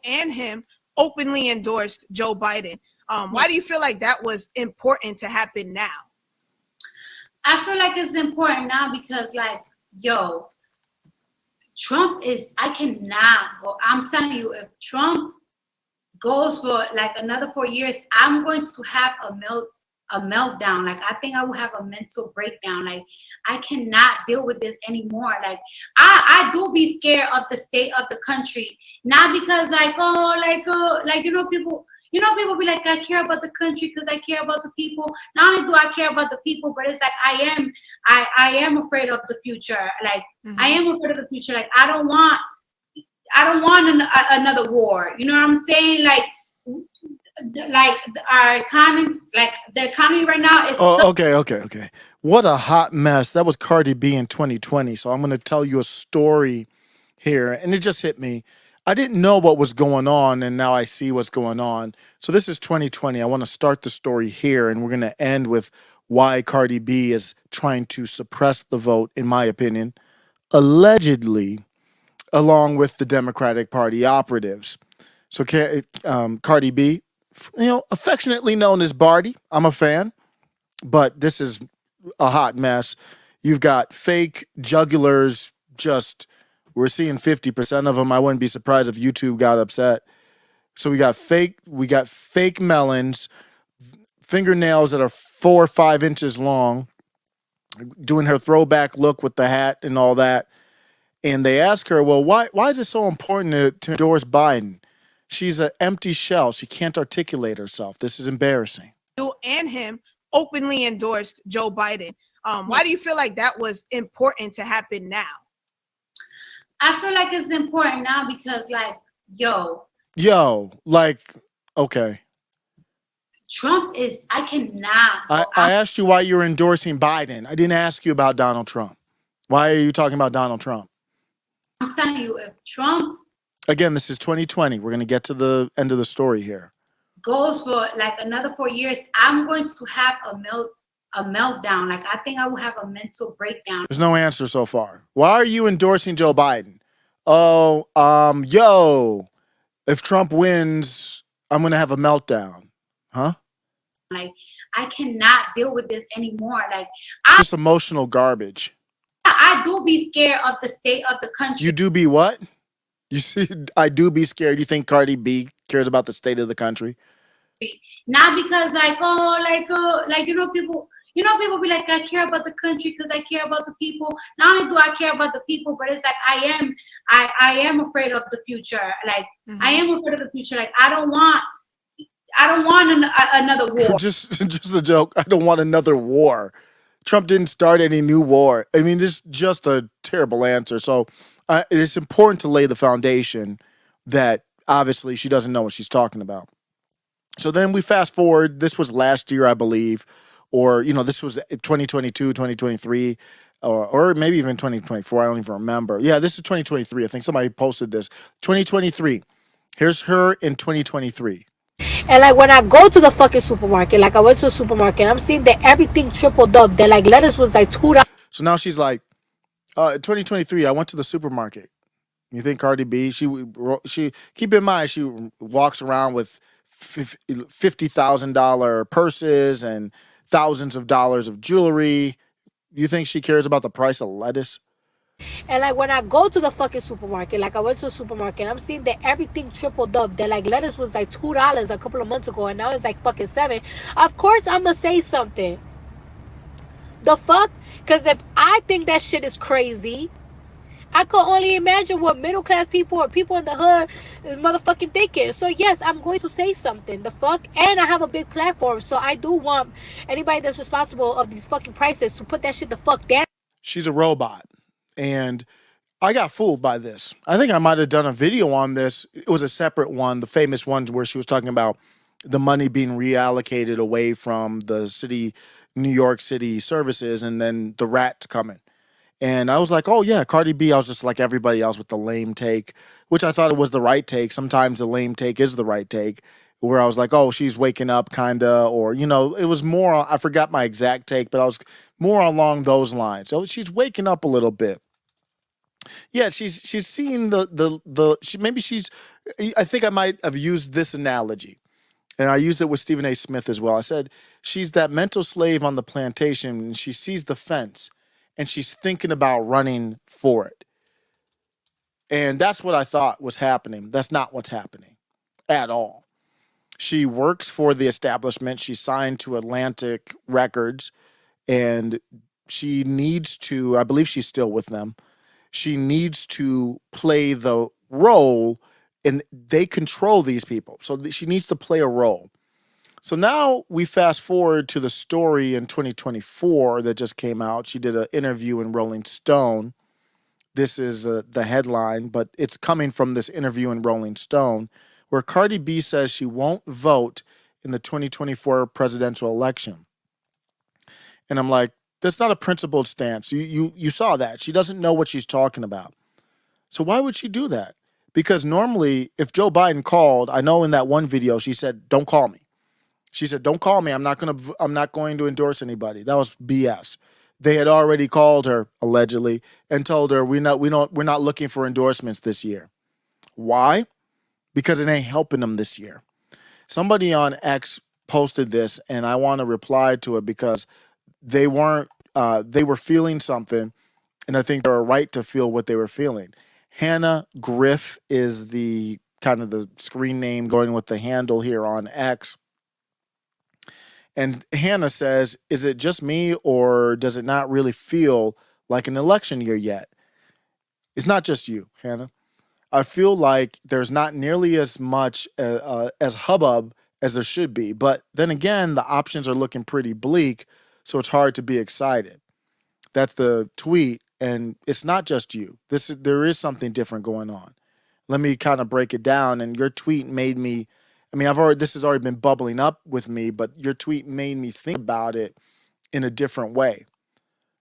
and him openly endorsed Joe Biden. Why do you feel like that was important to happen now? I feel like it's important now because, like, yo, Trump is, I cannot go. I'm telling you, if Trump goes for like another 4 years, I'm going to have a meltdown. Like, I think I will have a mental breakdown. Like, I cannot deal with this anymore. Like, I do be scared of the state of the country, not because like people be like, I care about the country because I care about the people. Not only do I care about the people, but it's like I am afraid of the future. Like, I am afraid of the future. Like, I don't want another war. You know what I'm saying? Like our economy, like the economy right now is. Okay. What a hot mess. That was Cardi B in 2020. So I'm going to tell you a story here, and it just hit me. I didn't know what was going on, and now I see what's going on. So this is 2020. I want to start the story here, and we're going to end with why Cardi B is trying to suppress the vote, in my opinion, allegedly, along with the Democratic Party operatives. So Cardi B, affectionately known as Barty. I'm a fan, but this is a hot mess. You've got fake jugulars. We're seeing 50% of them. I wouldn't be surprised if YouTube got upset. So we got fake melons, fingernails that are 4 or 5 inches long, doing her throwback look with the hat and all that. And they ask her, well, why is it so important to endorse Biden? She's an empty shell. She can't articulate herself. This is embarrassing. You and him openly endorsed Joe Biden. Why do you feel like that was important to happen now? I feel like it's important now because, like, okay. Trump is, I cannot. I asked you why you're endorsing Biden. I didn't ask you about Donald Trump. Why are you talking about Donald Trump? I'm telling you, if Trump. Again, this is 2020. We're going to get to the end of the story here. Goes for like another 4 years, I'm going to have a meltdown. Like, I think I will have a mental breakdown. There's no answer so far. Why are you endorsing Joe Biden? If Trump wins, I'm going to have a meltdown. Huh? Like, I cannot deal with this anymore. Like, just emotional garbage. I do be scared of the state of the country. You do be what? You see, I do be scared. You think Cardi B cares about the state of the country? Not because people be like, I care about the country because I care about the people. Not only do I care about the people, but it's like I am afraid of the future. Like, I am afraid of the future. Like, I don't want another war. just a joke. I don't want another war. Trump didn't start any new war. I mean, this is just a terrible answer. So it's important to lay the foundation that obviously she doesn't know what she's talking about. So then we fast forward. This was last year, I believe, or, this was 2022, 2023, or maybe even 2024. I don't even remember. Yeah, this is 2023. I think somebody posted this. 2023. Here's her in 2023. And like when I go to the fucking supermarket, like I went to the supermarket, I'm seeing that everything tripled up. That like lettuce was like $2. So now she's like, 2023, I went to the supermarket. You think Cardi B, she keep in mind, she walks around with $50,000 purses and thousands of dollars of jewelry. You think she cares about the price of lettuce? And like when I go to the fucking supermarket, like I went to the supermarket, I'm seeing that everything tripled up. That like lettuce was like $2 a couple of months ago, and now it's like fucking $7. Of course, I'm gonna say something. The fuck? Because if I think that shit is crazy, I could only imagine what middle class people or people in the hood is motherfucking thinking. So yes, I'm going to say something. The fuck? And I have a big platform, so I do want anybody that's responsible of these fucking prices to put that shit the fuck down. She's a robot. And I got fooled by this. I think I might have done a video on this. It was a separate one, the famous one where she was talking about the money being reallocated away from the city, New York City services, and then the rat coming. And I was like, oh yeah, Cardi B. I was just like everybody else with the lame take, which I thought it was the right take. Sometimes the lame take is the right take. Where I was like, oh, she's waking up kinda, or, it was more, I forgot my exact take, but I was more along those lines. So she's waking up a little bit. Yeah, she's seen maybe she's. I think I might have used this analogy, and I used it with Stephen A. Smith as well. I said she's that mental slave on the plantation, and she sees the fence, and she's thinking about running for it. And that's what I thought was happening. That's not what's happening at all. She works for the establishment. She's signed to Atlantic Records, and she needs to, I believe she's still with them. She needs to play the role, and they control these people. So she needs to play a role. So now we fast forward to the story in 2024 that just came out. She did an interview in Rolling Stone. This is the headline, but it's coming from this interview in Rolling Stone where Cardi B says she won't vote in the 2024 presidential election. And I'm like, that's not a principled stance. You saw that. She doesn't know what she's talking about. So why would she do that? Because normally, if Joe Biden called, I know in that one video she said, "Don't call me." She said, "Don't call me. I'm not going to endorse anybody." That was BS. They had already called her allegedly and told her we're not looking for endorsements this year. Why? Because it ain't helping them this year. Somebody on X posted this, and I want to reply to it because they were feeling something, and I think they were right to feel what they were feeling. Hannah Griff is the kind of the screen name going with the handle here on X. And Hannah says, "Is it just me, or does it not really feel like an election year yet?" It's not just you, Hannah. I feel like there's not nearly as much as hubbub as there should be. But then again, the options are looking pretty bleak, so it's hard to be excited. That's the tweet, and it's not just you. There is something different going on. Let me kind of break it down. And your tweet made me. I mean, this has already been bubbling up with me, but your tweet made me think about it in a different way.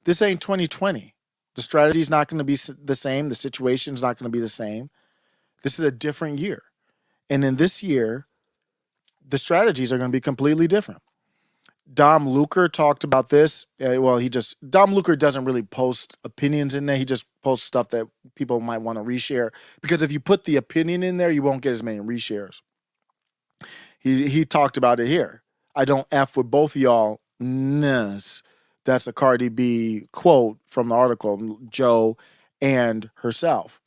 This ain't 2020. The strategy is not going to be the same. The situation is not going to be the same. This is a different year. And in this year, the strategies are going to be completely different. Dom Luker talked about this. Dom Luker doesn't really post opinions in there. He just posts stuff that people might want to reshare. Because if you put the opinion in there, you won't get as many reshares. He talked about it here. "I don't F with both of y'all. Nuss." That's a Cardi B quote from the article, Joe and herself.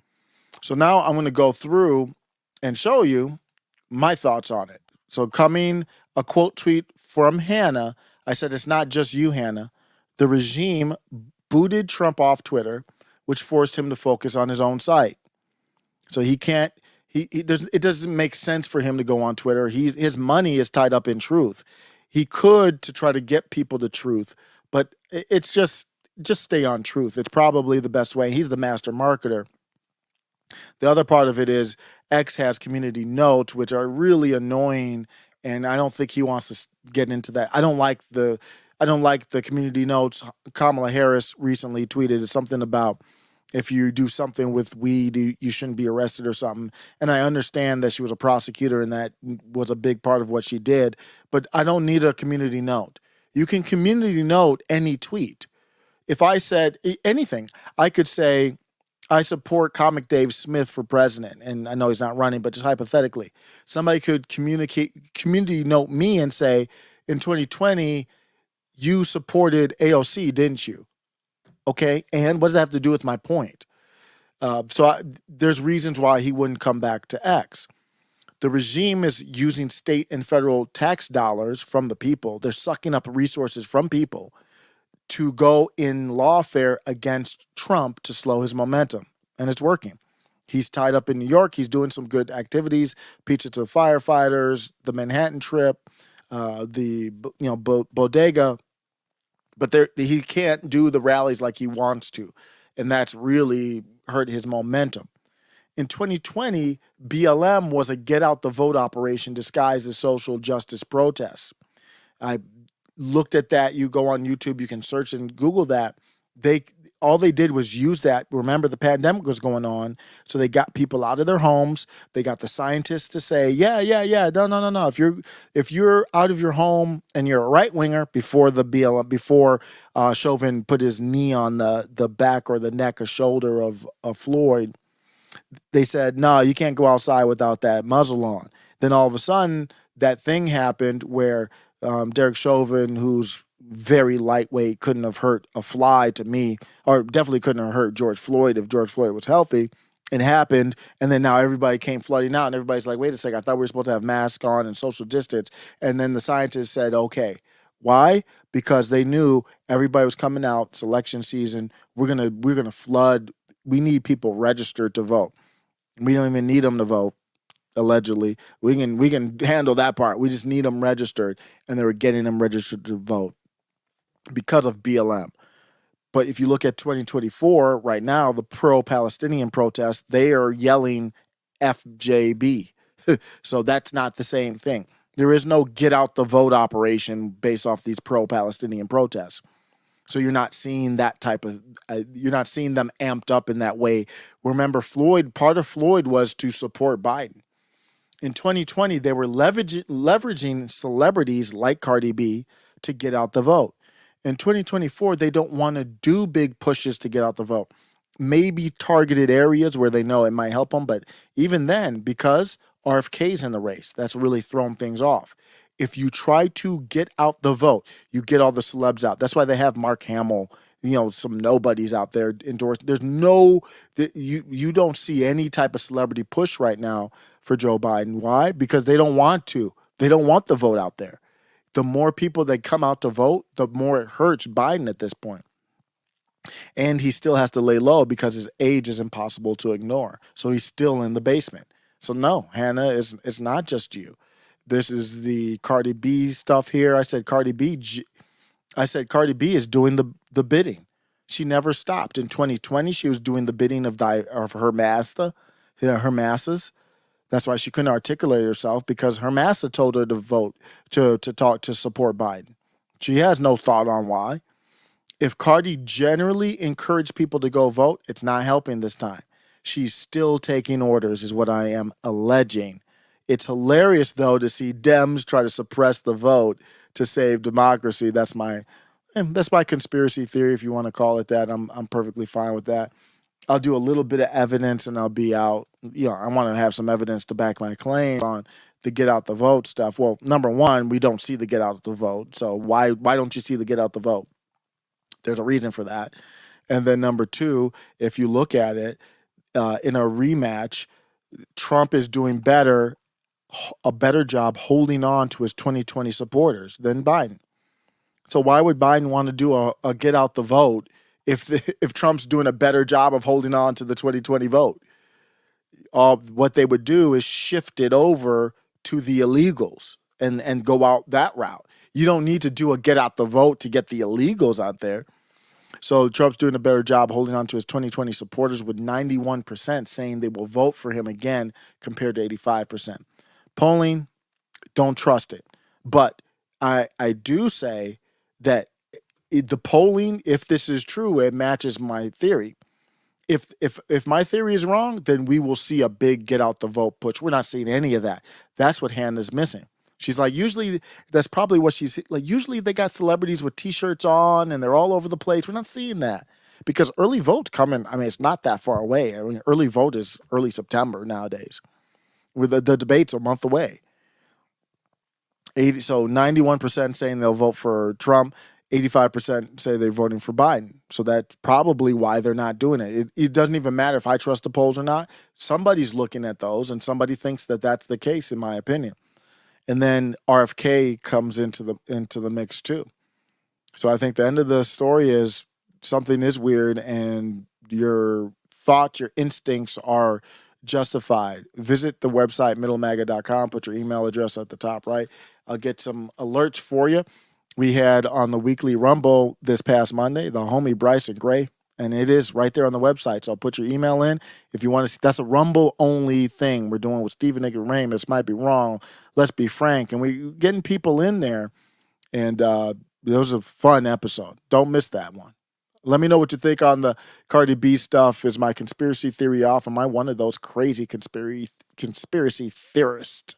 So now I'm going to go through and show you my thoughts on it. So coming a quote tweet from Hannah. I said, it's not just you, Hannah. The regime booted Trump off Twitter, which forced him to focus on his own site. So he can't, it doesn't make sense for him to go on Twitter. His money is tied up in truth. He could to try to get people to truth, but it's just stay on truth. It's probably the best way. He's the master marketer. The other part of it is X has community notes, which are really annoying, and I don't think he wants to get into that. I don't like the community notes. Kamala Harris recently tweeted something about if you do something with weed, you shouldn't be arrested or something. And I understand that she was a prosecutor and that was a big part of what she did, but I don't need a community note. You can community note any tweet. If I said anything, I could say, I support Comic Dave Smith for president. And I know he's not running, but just hypothetically, somebody could community note me and say, in 2020, you supported AOC, didn't you? Okay. And what does that have to do with my point? There's reasons why he wouldn't come back to X. The regime is using state and federal tax dollars from the people. They're sucking up resources from people to go in lawfare against Trump to slow his momentum. And it's working. He's tied up in New York. He's doing some good activities, pizza to the firefighters, the Manhattan trip, the bodega. But he can't do the rallies like he wants to. And that's really hurt his momentum. In 2020, BLM was a get out the vote operation disguised as social justice protests. I looked at that. You go on YouTube, you can search and Google that. all they did was use that. Remember, the pandemic was going on, so they got people out of their homes. They got the scientists to say, yeah, no. If you're out of your home and you're a right winger, before the BLM, before Chauvin put his knee on the back or the neck or shoulder of Floyd, they said, no, you can't go outside without that muzzle on. Then all of a sudden, that thing happened where Derek Chauvin, who's very lightweight, couldn't have hurt a fly to me, or definitely couldn't have hurt George Floyd if George Floyd was healthy. It happened, and then now everybody came flooding out, and everybody's like, wait a second, I thought we were supposed to have masks on and social distance. And then the scientists said, okay. Why? Because they knew everybody was coming out, election season. We're gonna flood. We need people registered to vote. We don't even need them to vote. Allegedly, we can handle that part. We just need them registered, and they were getting them registered to vote because of BLM. But if you look at 2024 right now, the pro-Palestinian protests, they are yelling FJB. So that's not the same thing. There is no get out the vote operation based off these pro-Palestinian protests. So you're not seeing that type of, you're not seeing them amped up in that way. Remember, part of Floyd was to support Biden. In 2020, they were leveraging celebrities like Cardi B to get out the vote. In 2024, they don't want to do big pushes to get out the vote. Maybe targeted areas where they know it might help them, but even then, because RFK's in the race, that's really thrown things off. If you try to get out the vote, you get all the celebs out. That's why they have Mark Hamill, some nobodies out there endorsed. There's you don't see any type of celebrity push right now for Joe Biden. Why? Because they don't want to. They don't want the vote out there. The more people that come out to vote, the more it hurts Biden at this point. And he still has to lay low because his age is impossible to ignore. So he's still in the basement. So no, Hannah, it's not just you. This is the Cardi B stuff here. I said Cardi B is doing the bidding. She never stopped. In 2020, she was doing the bidding of her masses. That's why she couldn't articulate herself, because her massa told her to vote, to support Biden. She has no thought on why. If Cardi generally encouraged people to go vote, it's not helping this time. She's still taking orders, is what I am alleging. It's hilarious, though, to see Dems try to suppress the vote to save democracy. That's my conspiracy theory, if you want to call it that. I'm perfectly fine with that. I'll do a little bit of evidence and I'll be out. I want to have some evidence to back my claim on the get out the vote stuff. Well, number one, we don't see the get out the vote. So why don't you see the get out the vote? There's a reason for that. And then number two, if you look at it, in a rematch, Trump is doing a better job holding on to his 2020 supporters than Biden. So why would Biden want to do a get out the vote if Trump's doing a better job of holding on to the 2020 vote? What they would do is shift it over to the illegals and go out that route. You don't need to do a get out the vote to get the illegals out there. So Trump's doing a better job holding on to his 2020 supporters, with 91% saying they will vote for him again compared to 85%. Polling, don't trust it. But I do say that the polling, if this is true, it matches my theory. If my theory is wrong, then we will see a big get out the vote push. We're not seeing any of that. That's what Hannah's missing. She's like, usually that's probably what she's like. Usually they got celebrities with T-shirts on and they're all over the place. We're not seeing that because early vote's coming. I mean, it's not that far away. I mean, early vote is early September nowadays. With the debate's a month away. 91% saying they'll vote for Trump. 85% say they're voting for Biden. So that's probably why they're not doing it. It doesn't even matter if I trust the polls or not. Somebody's looking at those and somebody thinks that that's the case, in my opinion. And then RFK comes into the mix too. So I think the end of the story is something is weird and your thoughts, your instincts are justified. Visit the website, middlemaga.com. Put your email address at the top right. I'll get some alerts for you. We had on the weekly Rumble this past Monday, the homie Bryson Gray, and it is right there on the website. So put your email in if you want to see. That's a Rumble only thing we're doing with Stephen Ignoramus. Might be wrong. Let's be frank. And we're getting people in there. And it was a fun episode. Don't miss that one. Let me know what you think on the Cardi B stuff. Is my conspiracy theory off? Am I one of those crazy conspiracy theorists?